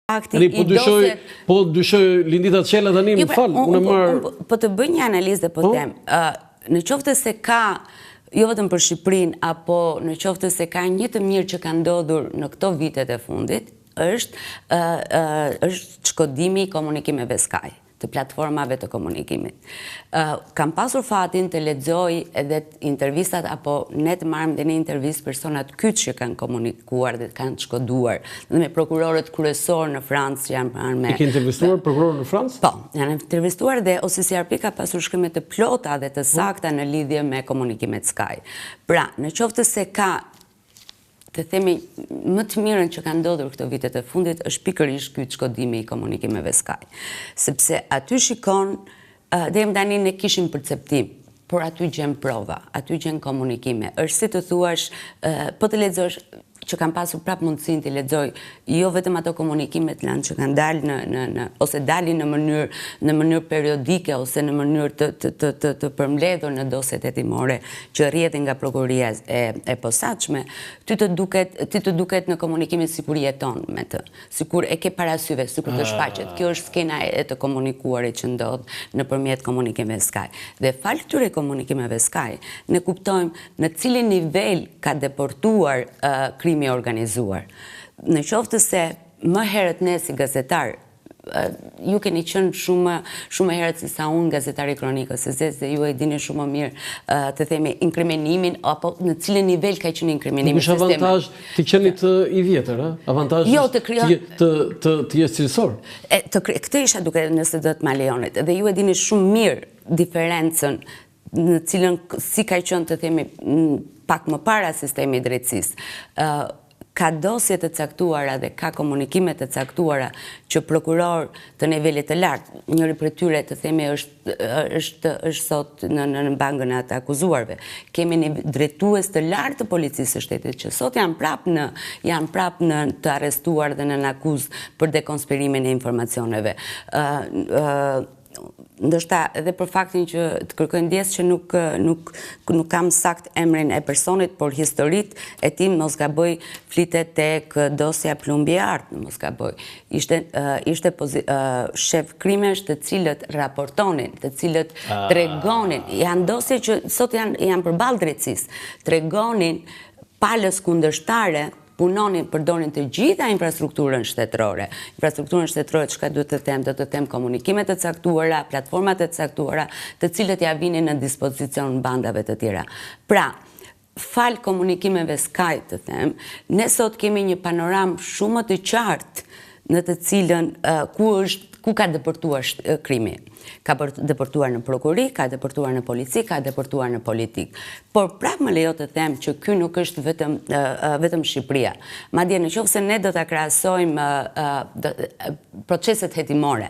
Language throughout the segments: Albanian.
Tani po dyshoj Lindita Çela tani më fal, unë marr. Po të bëj një analizë dhe po them, në qoftë se ka jo vetëm për Shqipërinë, apo në qoftë se ka një të mirë që ka ndodhur në këto vitet e fundit, është shkodimi i komunikimeve Sky, të platformave të komunikimit. Kam pasur fatin të lexoj edhe intervistat, apo ne të marrim dhe një intervistë personat kyç që kanë komunikuar dhe kanë shkoduar, dhe me prokurorët kryesor në Francë që janë marrë me. E ke intervistuar prokurorën në Francë? Po, janë intervistuar dhe OCCRP ka pasur shkrime të plota dhe të sakta në lidhje me komunikimet Sky. Pra, në qoftë se ka të themi, më të mirën që ka ndodhur këto vitet e fundit është pikërisht ky shkodimi i komunikimeve Sky. Sepse aty shikon, deri më tani ne kishim perceptim, por aty gjen prova, aty gjen komunikime. Është si të thuash, po të lexosh që kam pasur prap mundësinë të lexoj jo vetëm ato komunikimet që kanë dalë ose dalin në mënyrë periodike ose në mënyrë të përmbledhur në dosjet hetimore që rrjedhin nga prokuroria e posaçme, ti të duket në komunikimin sikur jeton me të, sikur e ke parasyve, sikur të shfaqet. Kjo është skena e të komunikuarit që ndodh nëpërmjet komunikimeve Sky. Dhe fal këtyre komunikimeve Sky, ne kuptojmë në cilin nivel ka deportuar krimi organizuar. Në qoftë se më herët ne si gazetar, ju keni qenë shumë herët se sa unë gazetari kronikës, se ju e dini shumë më mirë të themi inkriminimin, apo në cilën nivel ka qenë inkriminimi. Nuk është avantazh të qenit i vjetër, avantazh të jesh cilësor. Këtë isha duke nëse do të ma lejonit, dhe ju e dini shumë mirë diferencën në cilën si ka qenë të themi pak më para sistemi i drejtësisë. Ka dosje të caktuara dhe ka komunikime të caktuara që prokuror të nivelit të lartë, njëri prej tyre të themi është sot në bangën e të akuzuarve. Kemi një drejtues të lartë të policisë së shtetit që sot janë prap në të arrestuar dhe në akuzë për dekonspirimin e informacioneve. Ndoshta edhe për faktin që të kërkoj ndjes që nuk kam sakt emrin e personit, por historit e tim mos gaboj flitet tek dosja Plumbi Art, mos gaboj. Ishte shef krimesh të cilët raportonin, të cilët tregonin, janë dosje që sot janë përballë drejtësisë, tregonin palës kundërshtare, punonin, përdorin të gjitha infrastrukturën shtetërore. Infrastrukturën shtetërore çka duhet të them komunikimet të caktuara, platformat të caktuara, të cilët ja vinin në dispozicion bandave të tjera. Pra, fal komunikimeve Sky të them, ne sot kemi një panoram shumë më të qartë në të cilën ku ka deportuar krimi. Ka deportuar në prokurori, ka deportuar në polici, ka deportuar në politik. Por prapë më lejo të them që ky nuk është vetëm Shqipëria. Madje nëse ne do ta krahasojmë proceset hetimore,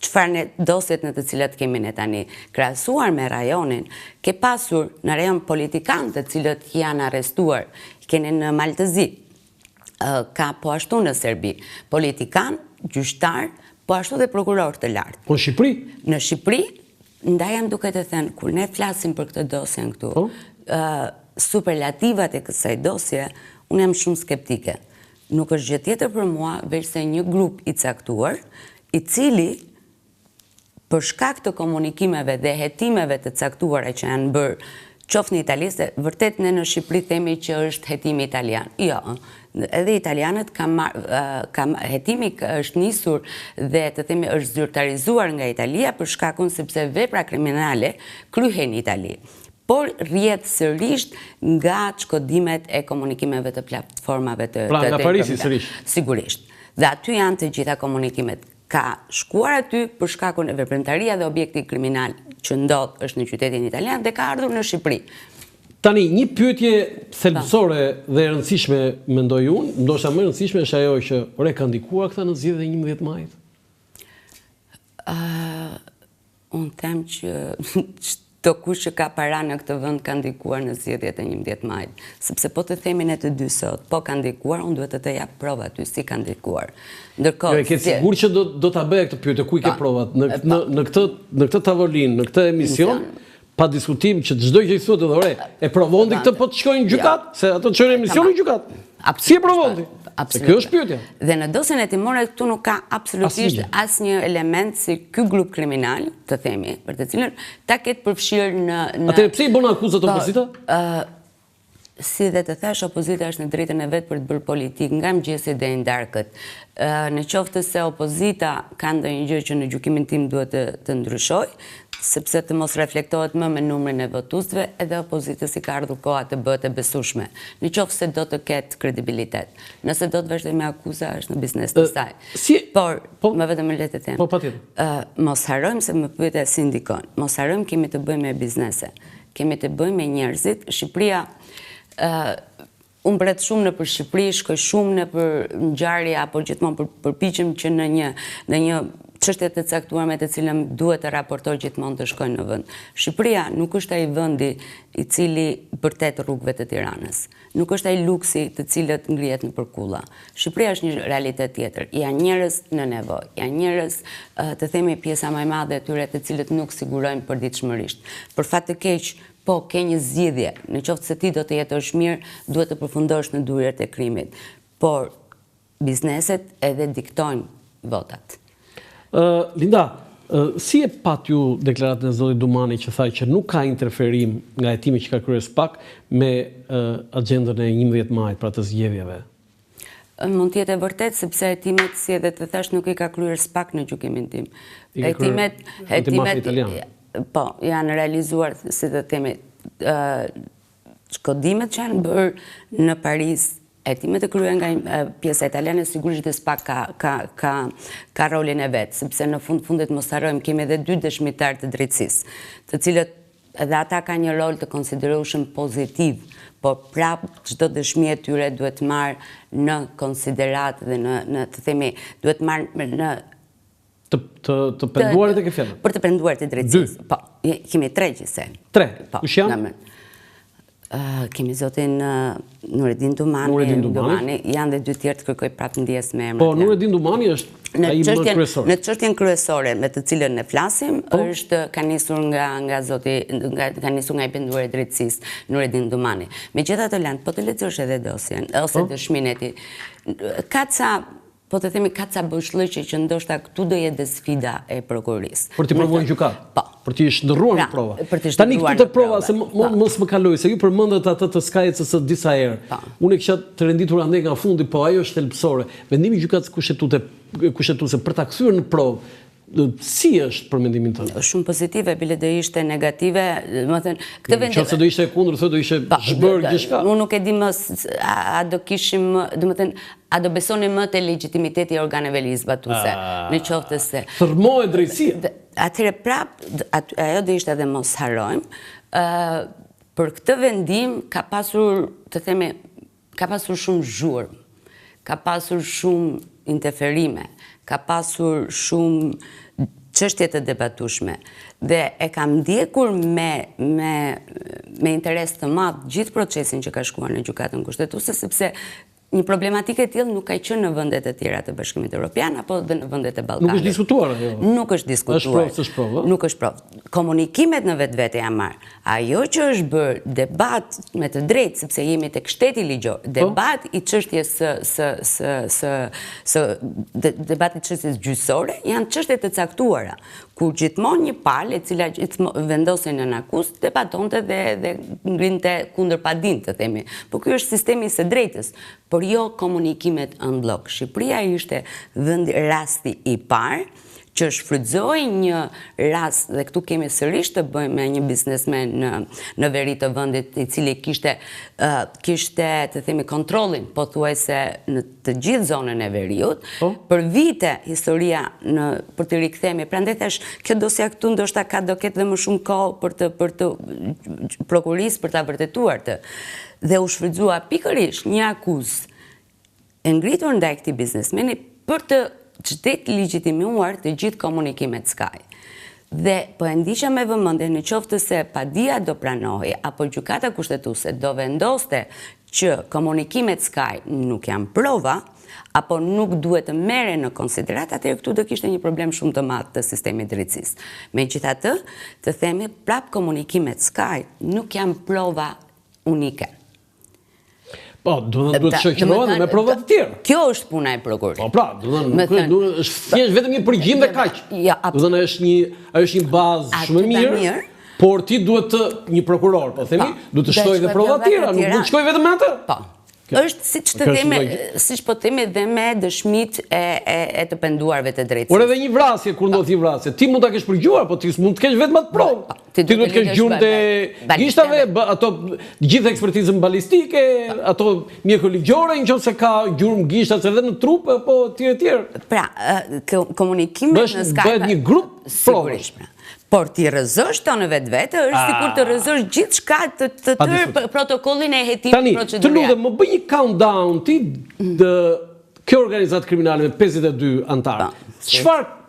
çfarë ne dosjet në të cilat kemi ne tani, krahasuar me rajonin, ke pasur në rajon politikanë të cilët janë arrestuar, keni në Maltëzi, ka po ashtu në Serbi, politikan, gjyqtar, po ashtu dhe prokuror të lartë. Po Shqipëri? Në Shqipëri, ndaj jam duke të thënë, kur ne flasim për këtë dosje në këtu, superlativat e kësaj dosje, unë jam shumë skeptike. Nuk është gjë tjetër për mua, veçse një grup i caktuar, i cili, për shkak të komunikimeve dhe hetimeve të caktuara që janë bërë, qoftë në Itali, se vërtet ne në Shqipëri themi që është hetimi italian. Jo, edhe italianët hetimi është nisur dhe të themi është zyrtarizuar nga Italia për shkakun sepse vepra kriminale kryhen në Itali. Por rrjedh sërish nga shkodimet e komunikimeve të platformave të pra nga Parisi sërish. Sigurisht. Dhe aty janë të gjitha komunikimet. Ka shkuar aty për shkakun e veprimtaria dhe objekti kriminal që ndodh është në qytetin italian dhe ka ardhur në Shqipëri. Tani, një pyetje thelbësore dhe e rëndësishme mendoj unë, ndoshta më e rëndësishme është ajo që ka ndikuar këta në zgjedhjet e 11 majit? Unë them që çdo kush që ka para në këtë vend ka ndikuar në zgjedhjet e 11 majit, sepse po të themi ne të dy sot, po ka ndikuar, unë duhet të jap prova aty si ka ndikuar. Ndërkohë, ke sigurt që do ta bëj këtë pyetje, ku i ke provat? Në këtë tavolinë, në këtë emision, pa diskutim që çdo gjë i thotë edhe e provondi këtë po të shkojnë në gjykat, se ato çojnë emisionin në gjykat. Si e provondi? Kjo është pyetja. Dhe në dosjen e timorit këtu nuk ka absolutisht asnjë element si ky grup kriminal, të themi, për të cilën ta ketë përfshirë në Atëherë pse I bën akuzat opozita? Si dhe të thash, opozita është në drejtën e vet për të bërë politikë nga mëngjesi deri në darkët. Në qoftë se opozita ka ndonjë gjë që në gjykimin tim duhet të ndryshoj, sepse të mos reflektohet më me numrin e votuesve, edhe opozitës I ka ardhur koha të bëhet e besueshme, në qoftë se do të ketë kredibilitet. Nëse do të vazhdoj me akuza, është në biznes të saj. Por, më vetëm le të them. Po, patjetër. Mos harrojmë se më pyete si ndikon. Mos harrojmë kemi të bëjmë me biznese. Kemi të bëjmë me njerëzit. Shqipëria unë bret shumë në për Shqipëri, shkoj shumë në për ngjarje apo gjithmonë përpiqem që në një çështje të caktuar me të cilën duhet të raportoj gjithmonë të shkoj në vend. Shqipëria nuk është ai vendi I cili bërtet rrugëve të Tiranës. Nuk është ai luksi të cilët ngrihet në përkulla. Shqipëria është një realitet tjetër. Janë njerëz në nevojë, janë njerëz të themi pjesa më e madhe e tyre të cilët nuk sigurojnë përditshmërisht. Për fat të keq, po ke një zgjidhje, në qoftë se ti do të jetosh mirë, duhet të përfundosh në durjet e krimit. Por bizneset edhe diktojnë votat. Linda, si e pat ju deklaratën e zotit Dumani që thaj që nuk ka interferim nga hetimi që ka kryer SPAK me agendën e 11 majit pra të zgjedhjeve? Mund të jetë e vërtet sepse hetimet, si edhe të thash, nuk I ka kryer SPAK në gjykimin tim. Hetimet po, janë realizuar, si të themi, shkodimet që janë bërë në Paris, hetimet e kryer nga pjesa italiane, sigurisht e SPAK ka rolin e vet, sepse në fundet mos harrojmë kemi edhe 2 dëshmitar të drejtësisë, të cilët edhe ata kanë një rol të konsiderueshëm pozitiv, por prap çdo dëshmi e tyre duhet marrë në konsiderat dhe në të themi, duhet marrë në të penduarit e ke fjalën? Për të penduarit e drejtësisë. Po, kemi 3 gjithsej. 3? Kush janë? Kemi zotin Nureddin Dumani, janë dhe 2 tjerë të kërkoj prapë ndjes me emrat. Po, Nureddin Dumani është ai më kryesor. Në çështjen kryesore me të cilën ne flasim, ka nisur nga zoti, ka nisur nga I penduar I drejtësisë, Nureddin Dumani. Megjithatë, Land, po të lexosh edhe dosjen ose dëshminë e tij. Po të themi ka ca bëshllëqe që ndoshta këtu do jetë sfida e prokurorisë. Për t'i provuar në gjykat? Po. Për t'i shndërruar në prova? Për t'i shndërruar në prova. Tani këtu të prova, se mos më kaloj, se ju përmendët atë të SKAJ-s disa herë. Unë kisha të renditur ande nga fundi, po ajo është thelbësore. Vendimi I gjykatës kushtetuese për ta kthyer në provë, si është për mendimin tënd? Shumë pozitive, bile do ishte negative, domethënë këtë vend. Nëse do ishte kundër, do ishte zhbërë gjithçka. Unë nuk e di më a do kishim, domethënë, a do besonin më te legitimiteti I organeve legjizlatuese, në qoftë se thërmohet drejtësia. Atëherë prap ajo do ishte edhe mos harrojmë. Për këtë vendim ka pasur, të themi, ka pasur shumë zhurmë, ka pasur shumë interferime, ka pasur shumë çështje të debatueshme dhe e kam ndjekur me interes të madh gjithë procesin që ka shkuar në gjykatën kushtetuese, sepse një problematikë e tillë nuk ka qenë në vendet e tjera të Bashkimit Evropian apo dhe në vendet e Ballkanit. Nuk është diskutuar ajo. Nuk është diskutuar. Është provë. Nuk është provë. Komunikimet në vetvete janë marrë. Ajo që është bërë debat me të drejtë, sepse jemi tek shteti ligjor, debat I çështjes debati I çështjes gjyqësore janë çështje të caktuara, kur gjithmonë një palë e cila vendosen në akuzë debatonte dhe ngrinte kundër padin, të themi. Po ky është sistemi I së drejtës, por jo komunikimet në blok. Shqipëria ishte rasti I parë që shfrytëzoi një rast, dhe këtu kemi sërish të bëjmë me një biznesmen në veri të vendit I cili kishte të themi kontrollin pothuajse në të gjithë zonën e veriut. Për vite historia për të rikthemi, prandaj thash kjo dosja këtu ndoshta do ketë dhe më shumë kohë për të prokurorisë për ta vërtetuar të. Dhe u shfrytëzua pikërisht një akuzë e ngritur ndaj këtij biznesmeni për të qëtet legjitimuar të gjithë komunikimet SKAJ. Dhe po e ndiqja me vëmendje në qoftë se padia do pranohej apo gjykata kushtetuese do vendoste që komunikimet SKAJ nuk janë prova apo nuk duhet të merren në konsiderat, atëherë këtu do kishte një problem shumë të madh të sistemit drejtësisë. Megjithatë, të themi prap komunikimet SKAJ nuk janë prova unike. Po, duhet të shoqërohen me prova të tjera. Kjo është puna e prokurorit. Po pra, nuk është thjesht vetëm një përgjigje dhe kaq. Do të thënë është një bazë shumë e mirë. Por ti duhet një prokuror, po themi, duhet të shtojë dhe prova të tjera, nuk duhet të shkojë vetëm me atë. Po. Është siç po themi dhe me dëshmitë e të penduarve të drejtësisë. Por edhe një vrasje, kur ndodh një vrasje, ti mund ta kesh përgjuar, po ti s'mund të kesh vetëm atë provë. Ti duhet të kesh gjurmë të gishtave, ato gjithë ekspertizën balistike, ato mjekë ligjore, nëse ka gjurmë gishtash edhe në trup, po etj. Pra, komunikimet në Skype bëhet një grup provash. Por ti rrëzosh tonë vetë, është sikur të rrëzosh gjithçka të tërë protokollin e hetimit procedural. Tani, të lutem, më bëj një countdown ti kjo organizatë kriminale me 52 antarë.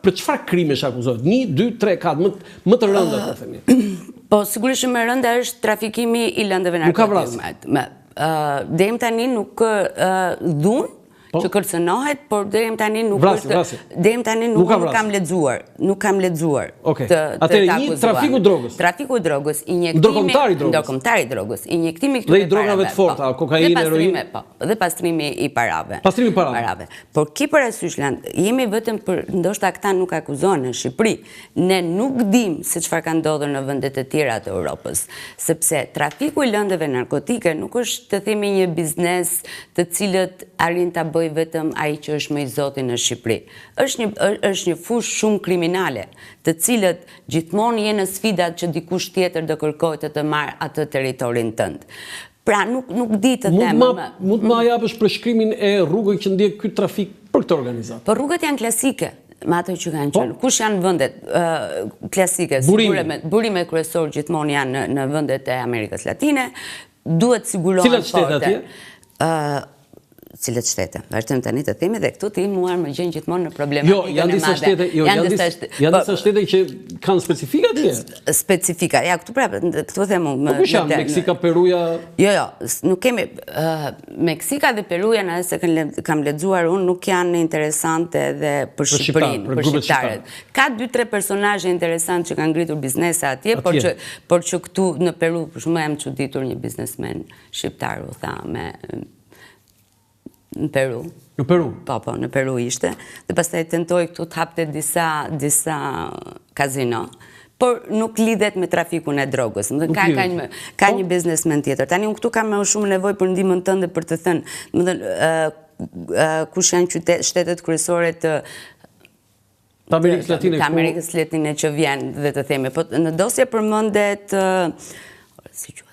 Për çfarë krimesh akuzohet? 1, 2, 3, 4, më të rënda të themi. Po sigurisht më rënda është trafikimi i lëndëve narkotike. Deri tani nuk dhunë që kërcënohet, por deri tani nuk kam lexuar. Nuk kam lexuar. Atëherë një trafiku drogës. Trafiku i drogës, ndërkombëtari drogës, injektimi këtyre dhe drogave të forta, kokainë, heroinë, dhe pastrimi i parave. Pastrimi i parave. Por ki parasysh jemi vetëm për ndoshta këta nuk akuzohen në Shqipëri. Ne nuk dim se çfarë ka ndodhur në vendet e tjera të Europës, sepse trafiku i lëndëve narkotike nuk është të themi një biznes të cilët arrin ta vetëm ai që është më i zoti në Shqipëri. Është një fushë shumë kriminale, të cilët gjithmonë janë në sfidat që dikush tjetër do kërkojë të marrë atë territorin tënd. Pra nuk di të them. Mund ma japësh përshkrimin e rrugës që ndjek ky trafik për këtë organizatë? Po rrugët janë klasike. Me ato që kanë qenë. Kush janë vendet klasike? Burimet kryesor gjithmonë janë në vendet e Amerikës Latine. Duhet sigurohen Cilat shtete atje? Cilët shtete. Vazhdojmë tani të themi dhe këtu ti muar më gjen gjithmonë në problematikën e madhe. Janë disa shtete që kanë specifika atje? Specifika. Ja, këtu them unë. Po kush janë? Meksika, Peruja? Jo, nuk kemi Meksika dhe Peruja, nëse kam lexuar unë, nuk janë interesante edhe për Shqipërinë, për shqiptarët. Ka 2-3 personazhe interesantë që kanë ngritur biznese atje, por që këtu në Peru, për shkak jam çuditur një biznesmen shqiptar u tha me në Peru. Në Peru? Po, në Peru ishte. Dhe pastaj tentoi këtu të hapte disa kazino, por nuk lidhet me trafikun e drogës. Ka një biznesmen tjetër. Tani unë këtu kam më shumë nevojë për ndihmën tënde për të thënë, kush janë shtetet kryesore të Amerikës Latine që vjen dhe të themi. Po në dosje përmendet si quhet?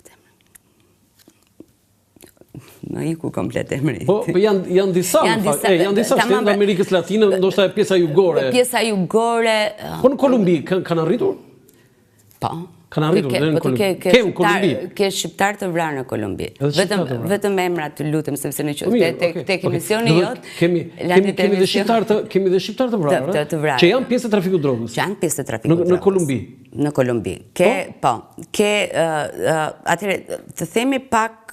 Në iku komplet emri. Po janë disa shtetë në Amerikës Latine, ndoshta e pjesa jugore. Pjesa jugore. Po në Kolumbi kanë arritur? Po. Kanë arritur në Kolumbi. Ke shqiptar të vrarë në Kolumbi. Vetëm emra të lutem, sepse në qoftë tek emisioni jot. Kemi dhe shqiptar të vrarë. Që janë pjesë të trafikut drogës. Që janë pjesë të trafikut drogës. Në Kolumbi. Në Kolumbi. Atëherë të themi pak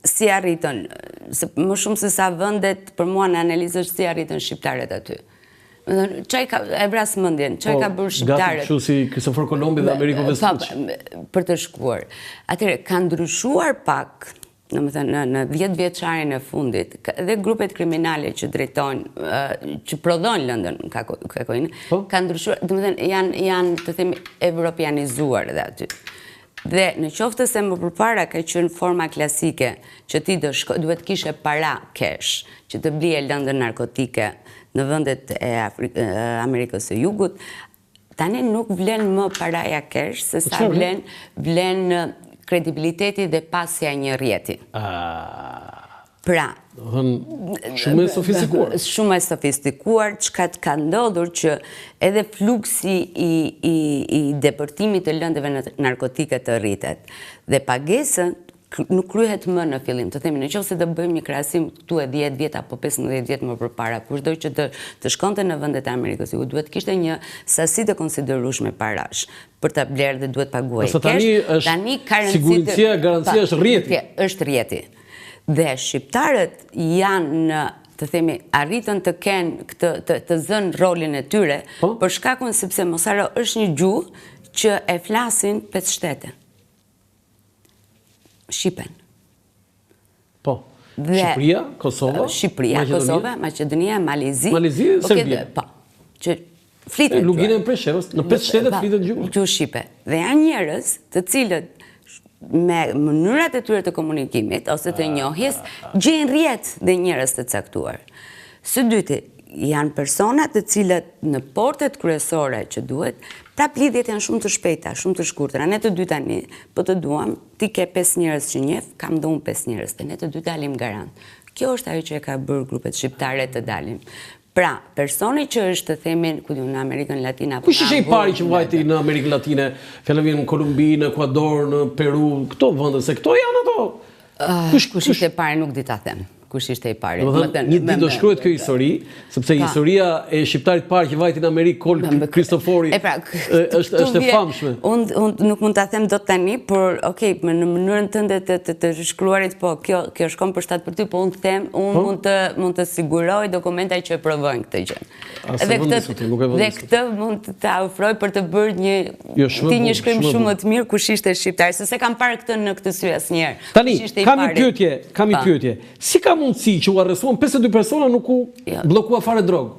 si arritën, më shumë se sa vendet, për mua në analizë është si arritën shqiptarët aty. E vras mendjen, çfarë ka bërë shqiptarët? Gati kështu si Kristofor Kolombi dhe Amerigo Vespucci. Për të shkuar. Atëherë kanë ndryshuar pak, domethënë në 10 vjeçarin e fundit, dhe grupet kriminale që drejtojnë, që prodhojnë lëndën kokainë, kanë ndryshuar, domethënë janë të themi evropianizuar edhe aty. Dhe në qoftë se më përpara ka qenë forma klasike që ti duhet kishe para cash që të blije lëndën narkotike në vendet e Amerikës së Jugut, tani nuk vlen më paraja cash, se sa vlen kredibiliteti dhe pasja një rjeti. Pra, shumë e sofistikuar. Shumë e sofistikuar, çka të ka ndodhur që edhe fluksi i depërtimit të lëndëve narkotike të rritet. Dhe pagesën nuk kryhet më në fillim. Të themi, nëse do bëjmë një krahasim këtu e 10 vjet apo 15 vjet më përpara, kushdo që të shkonte në vendet e Amerikës, duhet kishte një sasi të konsiderueshme parash për ta blerë dhe duhet paguaj kesh. Tani siguria, garancia është rjeti. Është rjeti. Dhe shqiptarët janë, të themi, arritën të kenë të zënë rolin e tyre, për shkakun sepse mosaro është një gjuhë që e flasin 5 shtete. Shqipen. Po. Shqipëria, Kosova, Kosova, Maqedonia, Malezi, Serbia. Po, që flitet. Luginën e Preshevës, në 5 shtete flitet gjuhë shqipe. Dhe janë njerëz të cilët me mënyrat e tyre të komunikimit ose të njohjes gjejnë rrjet dhe njerëz të caktuar. Së dyti, janë persona të cilët në portet kryesore që duhet, prap lidhjet janë shumë të shpejta, shumë të shkurtra. Ne të dy tani, po të duam, ti ke 5 njerëz që njeh, kam dhe unë 5 njerëz, dhe ne të dy dalim garant. Kjo është ajo që e ka bërë grupet shqiptare të dalim. Pra, personi që është të themin, ku në Amerikën Latine... Kush ishte i pari që vajti në Amerikën Latine? Fjala vjen në Kolumbi, në Ekuador, në Peru, këto vende, se këto janë ato. Kush ishte i pari nuk di ta them. Kush ishte i pari. Një ditë do shkruhet kjo histori, sepse historia e shqiptarit parë që vajti në Amerikë, Kol Kristofori, është e famshme. Unë nuk mund ta them dot tani, por okay, në mënyrën tënde të shkruarit, po kjo shkon për shtat për ty, po unë them, unë mund të siguroj dokumenta që e provojnë këtë gjë. Dhe këtë mund ta ofroj për të bërë një shkrim shumë më të mirë kush ishte shqiptar, se se kam parë këtë në këtë sy asnjëherë. Tani, kam një pyetje. Si ka mundësi që u arrestuan 52 persona nuk u blokua fare drogë?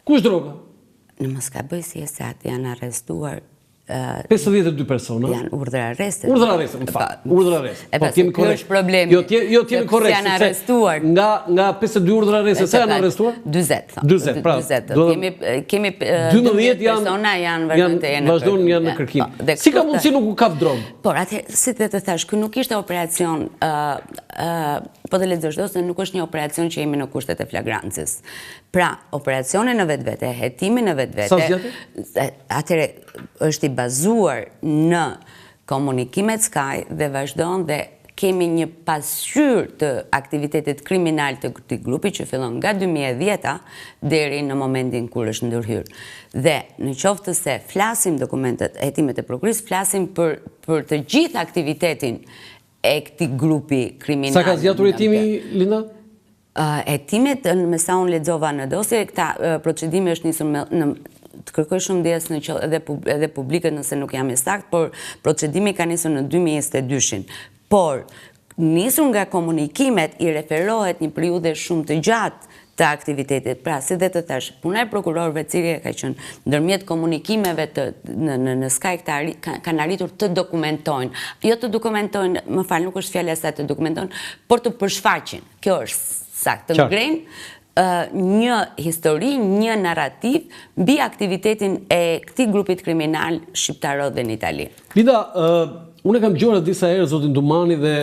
Kush droga? Në mos ka bëj si e saktë, janë arrestuar 52 persona. Janë urdhër arresti. Urdhër arresti, më fal. Urdhër arresti. Po t'jemi korrekt. Është problemi. Jo, t'jemi korrekt. Janë arrestuar. Nga 52 urdhër arresti, sa janë arrestuar? 40, thonë. 40, pra. Kemi 12 persona janë vazhdojnë vazhdojnë janë në kërkim. Si ka mundësi nuk u kap drogë? Por atëherë, si të thash, ky nuk ishte operacion, po të lexosh dosën, nuk është një operacion që jemi në kushtet e flagrancës. Pra, operacione në vetvete, hetimi në vetvete. Sa zgjatet? Atëherë është i bazuar në komunikimet Sky dhe vazhdon dhe kemi një pasqyrë të aktivitetit kriminal të këtij grupi që fillon nga 2010 deri në momentin kur është ndërhyrë. Dhe në qoftë se flasim dokumentet, hetimet e prokurisë, flasim për të gjithë aktivitetin e këtij grupi kriminal. Sa ka zgjatur hetimi, Linda? Hetimet, me sa unë lexova në dosje, këta procedimi është nisur të kërkoj shumë ndjes në qoftë edhe publikët nëse nuk jam i saktë, por procedimi ka nisur në 2022-shin. Por nisur nga komunikimet i referohet një periudhë shumë të gjatë të aktivitetit. Pra, si dhe të thash, puna e prokurorëve cilë ka qenë ndërmjet komunikimeve në Sky kanë arritur të dokumentojnë. Jo të dokumentojnë, më fal, nuk është fjala e saj të dokumentojnë, por të përshfaqin. Kjo është saktë, të ngrenë një histori, një narrativ mbi aktivitetin e këtij grupit kriminal shqiptaror dhe në Itali. Linda, unë kam dëgjuar disa herë zotin Dumani dhe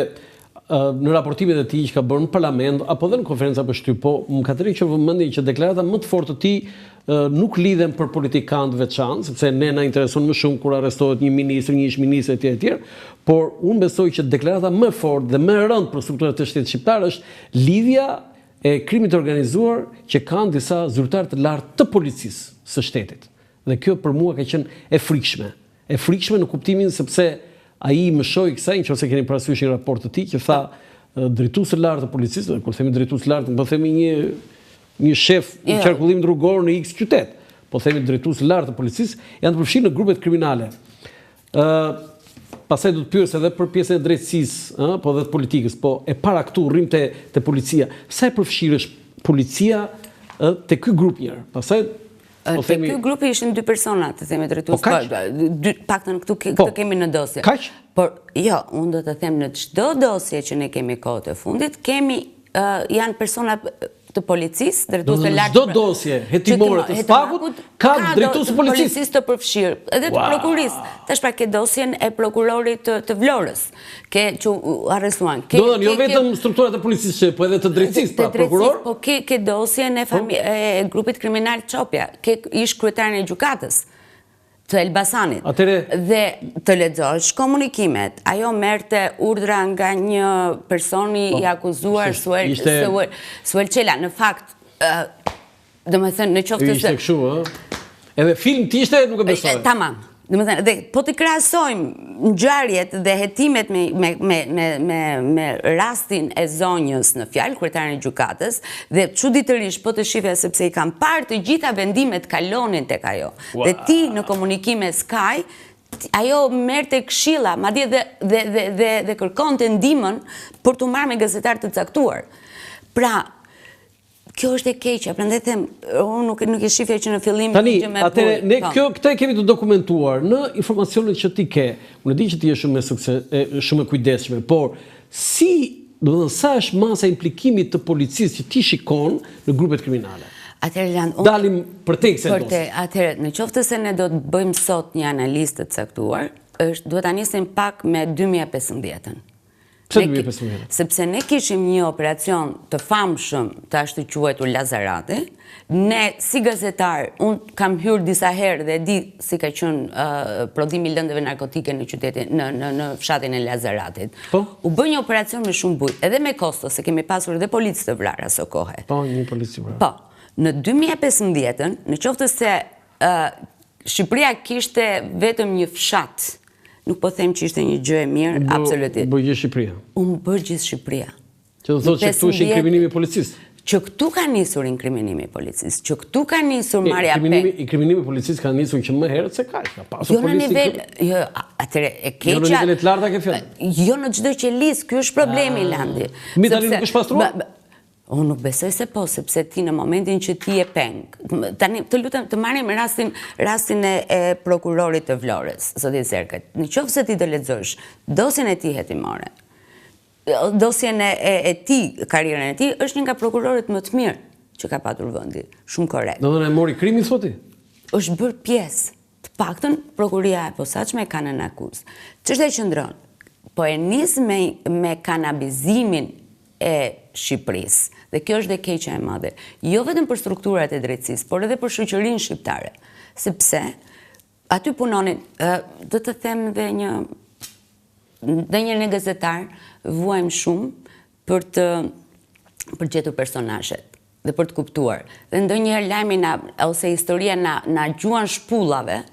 në raportimet e tij që ka bërë në parlament apo dhe në konferenca për shtyp, po më ka tërhequr vëmendjen që deklarata më të fortë të tij nuk lidhen për politikantë veçantë, sepse ne na intereson më shumë kur arrestohet një ministër, një ish-ministër etj, por unë besoj që deklarata më fortë dhe më e rëndë për strukturat e shtetit shqiptar është lidhja e krimit të organizuar që kanë disa zyrtarë të lartë të policisë së shtetit. Dhe kjo për mua ka qenë e frikshme. E frikshme në kuptimin sepse ai më shoi kësaj, nëse keni parasysh një raport të tij që tha drejtuesi i lartë të policisë, kur themi drejtuesi i lartë, po themi një shef i qarkullimit rrugor në X qytet. Po themi drejtuesi i lartë të policisë, janë të përfshirë në grupet kriminale. Pastaj do të pyes edhe për pjesën e drejtësisë, po dhe të politikës, po e para këtu rrim te policia. Sa e përfshirë është policia te ky grup njëherë? Pastaj te ky grupi ishin 2 persona, të themi drejtues, paktën këtu kemi në dosje. Kaq? Por jo, unë do të them në çdo dosje që ne kemi kohë të fundit, janë persona të policisë, drejtues të lartë. Çdo dosje hetimore të Spagut ka drejtues të policisë të përfshirë, edhe të prokurisë. Tash pra ke dosjen e prokurorit të Vlorës, që arrestuan. Do të thonë jo vetëm strukturat e policisë, po edhe të drejtësisë, pra prokuror. Po ke dosjen e grupit kriminal Çopja, ke ish kryetarin e gjykatës të Elbasanit. Dhe të lexosh komunikimet, ajo merrte urdhra nga një personi i akuzuar Suel Çela. Në fakt, domethënë në qoftë se ishte kështu, edhe film të ishte, nuk e besoj. Tamam. Domethënë, dhe po të krahasojmë ngjarjet dhe hetimet me rastin e zonjës në fjalë, kryetarin e gjykatës, dhe çuditërisht po të shifja sepse i kam parë të gjitha vendimet kalonin tek ajo. Dhe ti në komunikime Sky ajo merrte këshilla, madje dhe kërkonte ndihmën për t'u marrë me gazetar të caktuar. Pra, kjo është e keqja, prandaj them, unë nuk e shifja që në fillim tani, atëre, ne këtë kemi të dokumentuar në informacionet që ti ke. Unë di që ti je shumë e kujdesshme, por sa është masa e implikimit të policisë që ti shikon në grupet kriminale? Dalim për tek se dos. Atëherë, në qoftë se ne do të bëjmë sot një analizë të caktuar, duhet ta nisim pak me 2015-ën. Pse 2015? Sepse ne kishim një operacion të famshëm të ashtu quajtur Lazarati. Ne si gazetar, unë kam hyrë disa herë dhe di si ka qenë prodhimi i lëndëve narkotike në qytetin, në fshatin e Lazaratit. U bë një operacion me shumë bujë, edhe me kosto, se kemi pasur edhe policë të vrarë aso kohë. Po, një policë të vrarë. Po. Në 2015-ën, në qoftë se Shqipëria kishte vetëm një fshat, nuk po them që ishte një gjë e mirë, absolutisht. Bërë gjithë Shqipëria. Unë bërë gjithë Shqipëria. Që do thotë që këtu është inkriminimi i policisë. Që këtu ka nisur inkriminimi i policisë, që këtu ka nisur marrja pe. Inkriminimi i policisë ka nisur që më herët se kaq, ka pasur polici. Jo në nivel, jo, atëre e keqja. Jo në nivelet larta ke fjalë. Jo në çdo qelis, ky është problemi Landi. Mi tani nuk është pastruar? Unë nuk besoj se po, sepse ti në momentin që ti je peng. Tani, të lutem, të marrim rastin e prokurorit të Vlorës, zoti Zerkët. Në qoftë se ti të lexosh dosjen e tij hetimore, dosjen e tij, karrierën e tij, është një nga prokurorët më të mirë që ka patur vendi. Shumë korrekt. Do të thonë e mori krimin thotë? Është bërë pjesë. Të paktën prokuria e posaçme ka në akuzë. Ç'është e qëndron? Po e nis me kanabizimin e Shqipërisë. Dhe kjo është dhe keqja e madhe. Jo vetëm për strukturat e drejtësisë, por edhe për shoqërinë shqiptare. Sepse aty punonin, do të them dhe një gazetar vuajmë shumë për gjetur personazhet dhe për të kuptuar. Dhe ndonjëherë lajmi ose historia na gjuan shpullave